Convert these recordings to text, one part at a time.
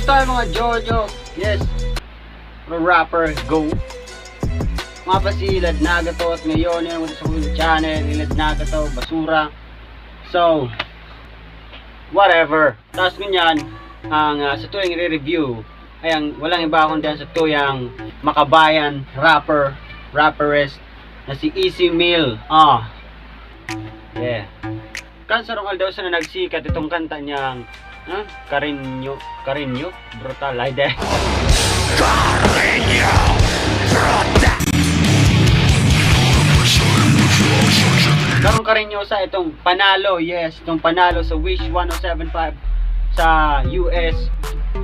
tayo mga Jojo. Yes. Rapper Go. Mga pasilad nagato at ngayon yan sa channel. Ilad nagato, basura. So, whatever. Tapos ganyan, ang sa tuwing i-review ay ang walang iba kundi sa tuyang makabayan rapperess na si Easy Meal. Yeah. Kansarong daw sa na nagsikat itong kanta niyang Karinyo, brutal ay de. Karinyo, brutal. Karong Karinyosa itong panalo, yes, itong panalo sa Wish 1075 sa US.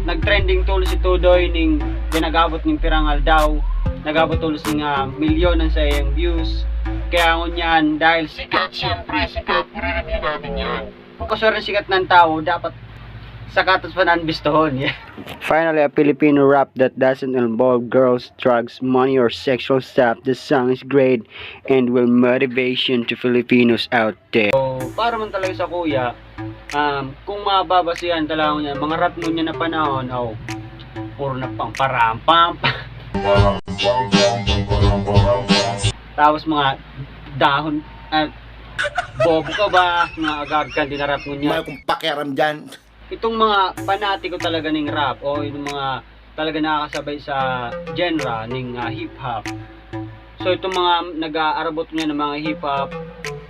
Nag-trending tulos si Tudoy ning ginagabot ning pirangal daw. Nagabot tulos ning milyon sa iyang views. Kaya ngunyan dahil sikat siyempre, sikat i-review natin yan. Kasi rin sikat ng tao, dapat sakatos pa nanbistohon, yeah. Finally, a Filipino rap that doesn't involve girls, drugs, money, or sexual stuff. The song is great and will motivation to Filipinos out there. So, para man talaga sa kuya, kung mababasihan talaga niya, mga rap nun niya na panahon, puro na pang parampam. Tapos mga dahon, bobo ka ba? Mga agad-agad dinarap mo niya. May kong pakiaram dyan. Itong mga panatiko talaga ng rap o yung mga talaga nakakasabay sa genre ng hip-hop. So itong mga nag-aarabot niya ng mga hip-hop,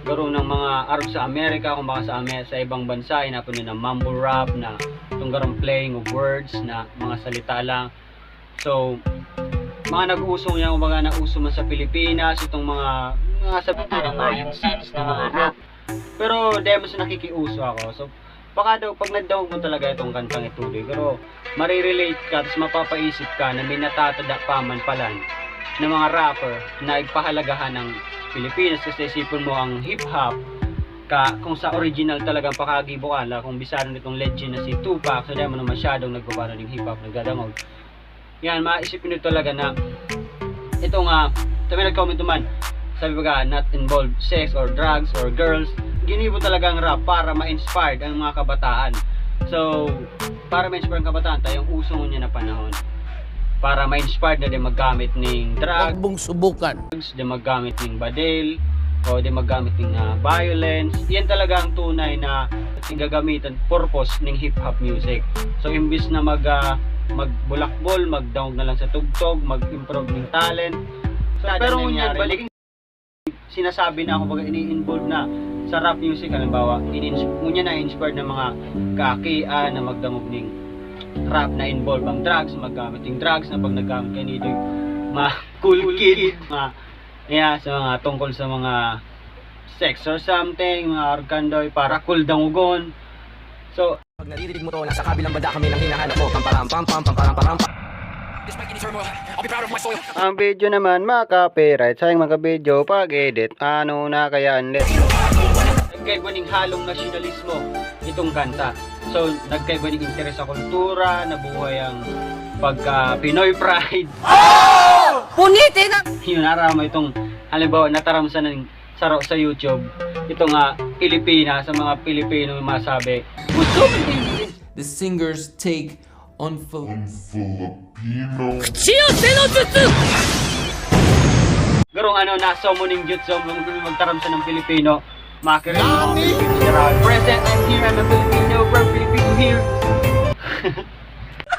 garo ng mga arab sa Amerika, kung baka sa ibang bansa, inapon niya ng mumble rap na itong garong playing of words na mga salita lang. So, mga nag-usong niya, kung baka nauso man sa Pilipinas, itong mga sabi na yung sense ng mga rap. Pero demo sa nakikiuso ako. So, baka daw, pag nagdawag mo talaga itong kantang ituloy, pero marirelate ka, tapos mapapaisip ka na may natatadapaman pala ng mga rapper na ippahalagahan ng Pilipinas. Kasi isipin mo ang hip-hop, kung sa original talagang pakagibo ka, kung bisaran nitong legend na si Tupac, so dahil mo na masyadong nagbabano ng hip-hop, nagdadangog. Yan, maisipin nyo talaga na itong, sabi nag-comment naman, sabi ba not involved sex or drugs or girls. Ginibo talaga ang rap para ma-inspired ang mga kabataan. So, para ma-inspire ang kabataan, tayong uso niya na panahon. Para ma-inspired na din maggamit ng drugs, Huwag mong subukan. din maggamit ng badil, o din maggamit ng violence. Yan talaga ang tunay na gagamitan purpose ng hip-hop music. So, imbis na magbulakbol, magdawag na lang sa tugtog, mag-improve ng talent. So, pero ngunyan, balik sinasabi na ako ini-involve na sa rap music, halimbawa, ngunyan na inspired ng mga kakian na magdamog ng rap na involve ang drugs, maggamit ng drugs na pag naggamit ka nito mga cool kid, sa mga tungkol sa mga sex or something, mga arkandoy para cool dangugon. So, pag naririnig mo to, nasa kabilang banda kami nang hinahanap mo, pamparam. Ang video naman maka-copyright, sayang maka-video pag-edit, ano na kaya ulit. Nagkaiba ng halong nasyonalismo itong kanta. So, nagkaiba ng interes sa kultura, nabuhay ang pagka-Pinoy pride. Punitin na! Yun, narama itong, halimbawa, nataramsan ng saro sa YouTube, itong Pilipina, sa mga Pilipino masabi, the singer's take on Filipino. garong nasa mo ng jutsu, magtaramsan ng Pilipino, makirin mo, present, I'm here, I'm a Filipino, from Filipino here.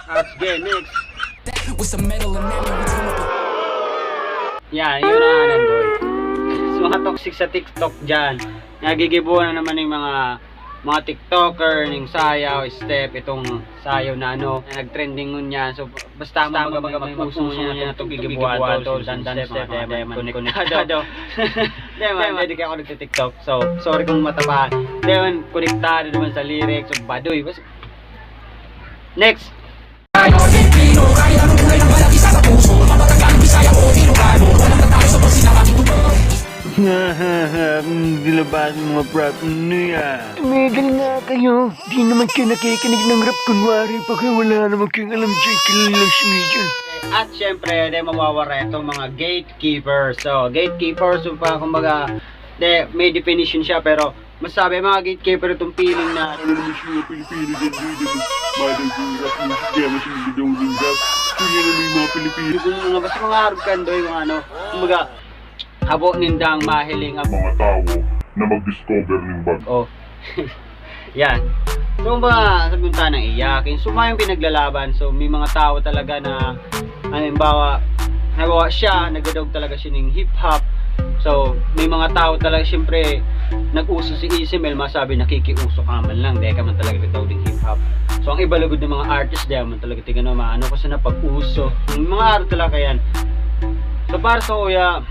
That's good, next. With some metal and Yan, yun ang nandun. So, mga toxic sa TikTok dyan, nagigibuan na naman ng mga TikToker ng sayaw, step, itong sayaw na nag-trending nun yan. So, basta mag-puso niya na itong gigibuan to, dandan step, demon, konektado. Demon, hindi ka ako nagtitiktok. So, sorry kung matapahan. Demon, konektado naman sa lyrics. So, baduy. Next! Dilabas mga prop niya. Tumigil nga kayo. Di naman kayo nakikinig ng rap kunwari pag wala naman kayong alam dyan. Kilala siya dyan. At syempre, di mawawala itong mga gatekeepers. So, gatekeepers, kumbaga, may definition siya pero masabi mga gatekeeper itong feeling na Ano naman siya Pilipinas ang dito. Madang rap music kaya mas hindi daw ng rap. So yan naman yung mga Pilipino. kung mga basta mga harkan doy mga ano, kumbaga habo nindang mahiling Mga tao na mag-discover ng bag. oh. Yan. So ba sabi tayo ng iyakin. So may pinaglalaban. So may mga tao talaga na halimbawa siya, nagdadog talaga siya ng hip hop. So may mga tao talaga siyempre nag-uso si Isimel, masabi nakikiuso ka man lang, dahil ka man talaga ito ng hip hop. So ang ibalugod ng mga artist dahil man talaga tingnan naman ano ko sa napag-uso. Yung mga art talaga yan. So para sa kuya,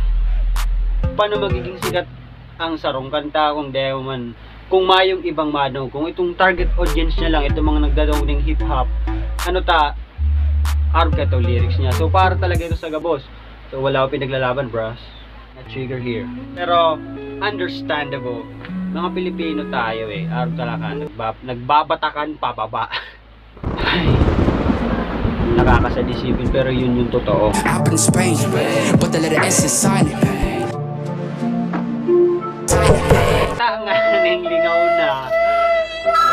paano magiging sikat ang sarong kanta kung dahil man kung mayong ibang manaw, kung itong target audience niya lang, itong mga nagdadaw ng hip hop, ano ta, arg ka to lyrics niya. So para talaga ito sa gabos. So wala ko pinaglalaban, bros. Na-trigger here. Pero understandable. Mga Pilipino tayo eh. Arg talaga. Nagbabatakan pababa. Ay, nakakasadisipin pero yun yung totoo. Up in Spain, but the letter S is silent. Tanga ng lingaw na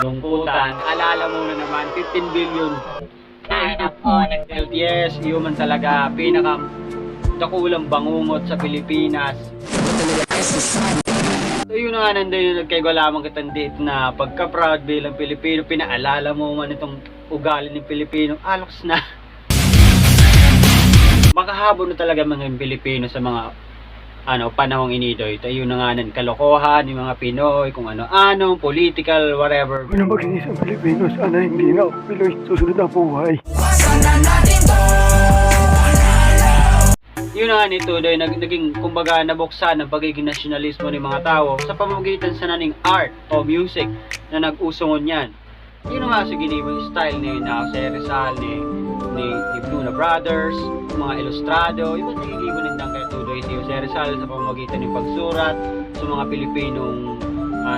lungkutan. Alala mo na naman 15 billion. Ay nako, yes, human talaga pinaka dakulang bangungot sa Pilipinas. So yun na nga nandiyo nagkaigo lamang kitang date na pagka-proud bilang Pilipino, pinaalala mo man itong ugali ng Pilipino, aloks na. Makahabol na talaga mga Pilipino sa mga panahong inidoy. Tayo na nga ng kalokohan ng mga Pinoy, kung ano-ano, political, whatever. Kung na maging isang Pilipino, sana hindi na ako Pinoy susunod na buhay. Yun na nga nito, dahil naging kumbaga nabuksan ang pagiging nasyonalismo ng mga tao sa pamamagitan sa naning art o music na nag-usungon yan. Yun na nga sa ginibong style ni Jose Rizal, ni Bluna Brothers, mga ilustrado, yung mga nagigibon nindang kay Tudoy si Jose Rizal sa pamamagitan ng pagsurat sa mga Pilipinong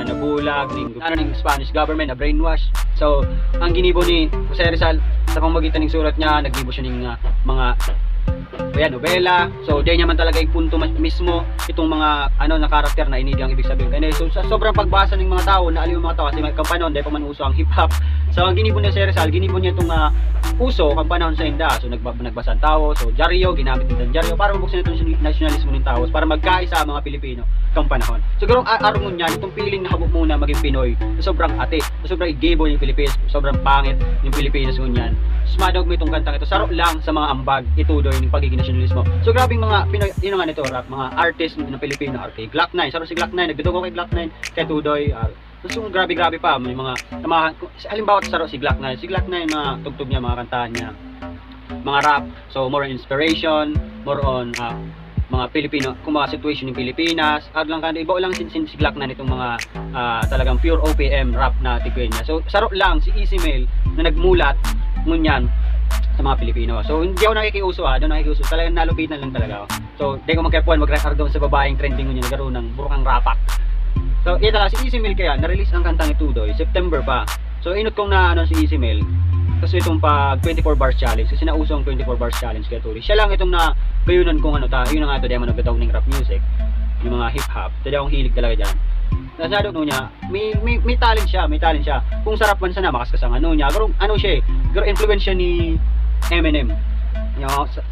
nabulag ng Spanish government na brainwash. So, ang ginibo ni Jose Rizal sa pamamagitan ng surat niya, naggibo siya ng mga nobela. So, diyan naman talaga ipunto mismo itong mga na karakter na inidi ang ibig sabihin. Kaya so, sa sobrang pagbasa ng mga tao, naaliw yung mga tao kasi may kampanon, dahil pa man uso ang hip hop. So, ang ginibon niya si Rizal, ginibon niya itong uso, kampanon sa inda. So, nagbasa ang tao. So, Jaryo, ginamit nito ang Jaryo para mabuksan itong nationalismo ng tao, para magkaisa ang mga Pilipino kampanahon. Siguro, araw niyan, itong piling na habok muna maging Pinoy, sobrang ate, sobrang igebo yung Pilipinas, sobrang pangit yung Pilipinas ngunyan. Smadog mo itong kantang ito, saro lang sa mga ambag, itudoy ng pagiging nationalismo. So grabing mga Pinoy, yun nga nito rap, mga artist ng Pilipino, kay Glock 9, saro si Glock 9, nagdudugo kay Glock 9, kay Tudoy, so grabe pa, may mga halimbawa saro si Glock 9, mga tugtog niya, mga kantahan niya, mga rap, so more on inspiration, more on mga Pilipino, kung mga situation ng Pilipinas, lang kan iba lang si Glock 9 itong mga talagang pure OPM rap na tigwin niya. So saro lang si Isimel na nagmulat ngunyan sa mga Pilipino. So hindi ako nakikiuso talagang nalupitan lang talaga ako. So di ko magkapuan mag-record doon sa babaeng trending ngunyan nagkaroon ng burukang rapak. So ito talaga si Isimel kaya na-release ang kantang Itudoy September pa. So inot kong na si Isimel kasi itong pag 24 bars challenge, kasi nauso ang 24 bars challenge kay Turi. Siya lang itong na gayunan kung yun na nga ito demo nagtatawag ng rap music, yung mga hip hop. Tadi akong hilig talaga dyan. Nasado niya, may talent siya. Kung sarap man sana makaskas ang niya. Pero siya pero influence siya ni Eminem.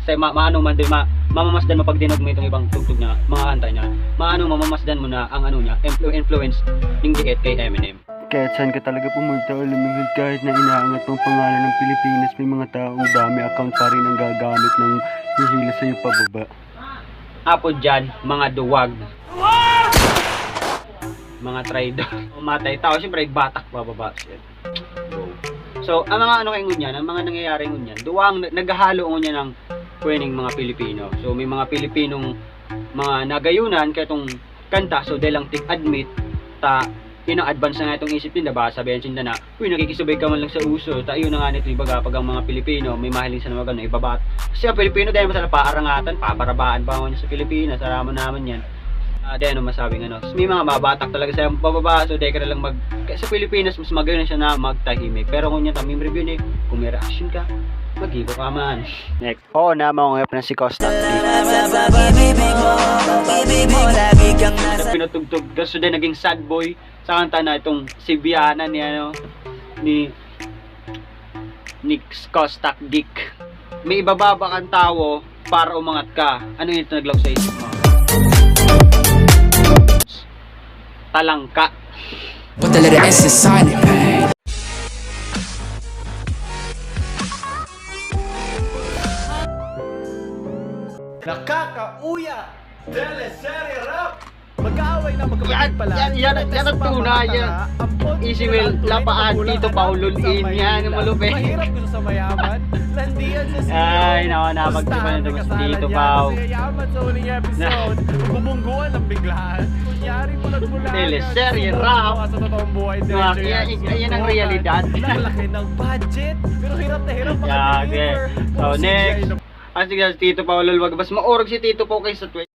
Sa maano man din mamamasdan mo pag dinog mo itong ibang tugtog niya, mga kanta niya. Mamamasdan mo na ang niya, influence ng diet kay Eminem. Kahit saan ka talaga pumunta o lumingid, kahit na inaangat ang pangalan ng Pilipinas, may mga taong dami account pa rin ang gagamit ng hihila sa'yo pababa. Apo dyan, mga duwag, mga traidor, umatay tao, siyempre batak pababa. So, ang mga kay ngunyan, ang mga nangyayari ngunyan, duwang naghahalo ngunyan ng kwening mga Pilipino. So, may mga Pilipinong mga nagayunan kaya itong kanta, so dahil lang tig-admit yun ang advance na nga itong isip nila, baka sabihin sinda na nakikisubay ka man lang sa uso, yun na nga nito yung baga pag ang mga Pilipino may mahiling sa nawagan na ibabat kasi ang Pilipino dahil masala paarangatan, paparabaan pa sa Pilipinas, araman naman yan. Dahil masabing may mga mabatak talaga sa bababa, so dahil ka na lang sa Pilipinas mas magayon na siya na magtahimik, pero kung yan tamim review kung may reaction ka, Mag-ibo ka man. Next. Oo na, mga na si Costa. Pinatugtog. Tapos din naging sad boy sa kanta na itong si Biana ni Costa Dick. May ibababa kang tao para umangat ka. Ano yung naglaw sa isip mo? Talangka. But the letter S is silent. Nakakauya! Teleserye rap! Mag-aaway na magkapatid pala. Yan ang tunay yan. Easy Will, Lapaan, Tito Paulol, yan, malupit. Mahirap gusto sa mayaman. Landian sa siyo. Ay, napagtipan na si Tito Pau. Yaman sa huling episode. Bubungguan ng biglaan. Kunyari mulat-mulat. Teleserye rap. Sa totoong buhay. Yan ang realidad. Laki ng budget. Pero hirap na hirap Okay. So next. Sige, si Tito Paulol, wag mas maorog si Tito Pau kaysa Twitch.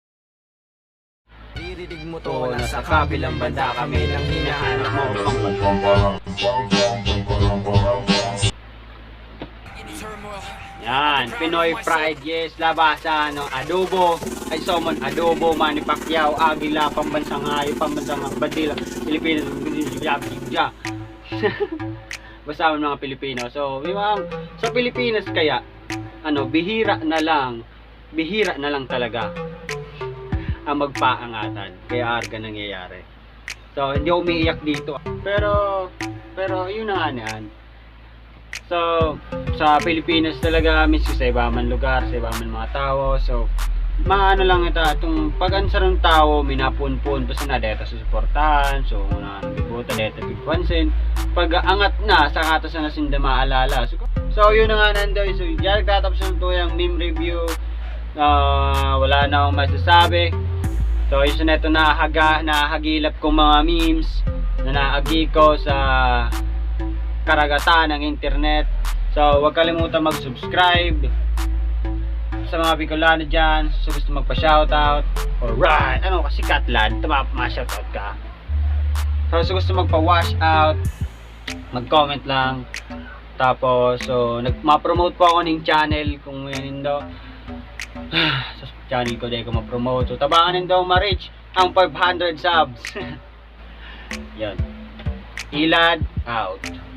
Iridig mo to, nasa kabilang banda kami nang hinahanap mo. Yan, Pinoy Pride, yes, labasan, no, adobo, ay summon, adobo, Manny Pacquiao, Agila, pambansang hayo, pambansang bandila, Pilipinas, basta mga Pilipino. So, sa Pilipinas kaya, bihira na lang talaga ang magpaangatan, kaya arga nangyayari. So, hindi ako umiiyak dito. Pero, yun na nga yan. So, sa Pilipinas talaga, minsan sa iba man lugar, sa iba man mga tao. So, maano lang ito, itong pag-answer ng tao, minapun-pun, basta na dito susuportahan. So, una bibuta, dito bigpansin. Pag-angat na, sa katas na nasinda maalala. So, yun na nga nandoy. So, diyan nagtatapos na ito yung meme review. Wala na akong masasabi. So, yun na ito nahagilap kong mga memes na naagi ko sa karagatan ng internet. So, huwag kalimutan mag-subscribe sa mga Bicolano dyan. So, gusto magpa-shoutout. Alright! Kasi Katlan, ma-shoutout ka. So, gusto magpa-wash out, mag-comment lang. Tapos, so, ma-promote po ako ng channel kung yan daw. Sa channel ko dahil ko ma-promote. So, tabangan daw ma-reach ang 500 subs. Yan. Ilad out.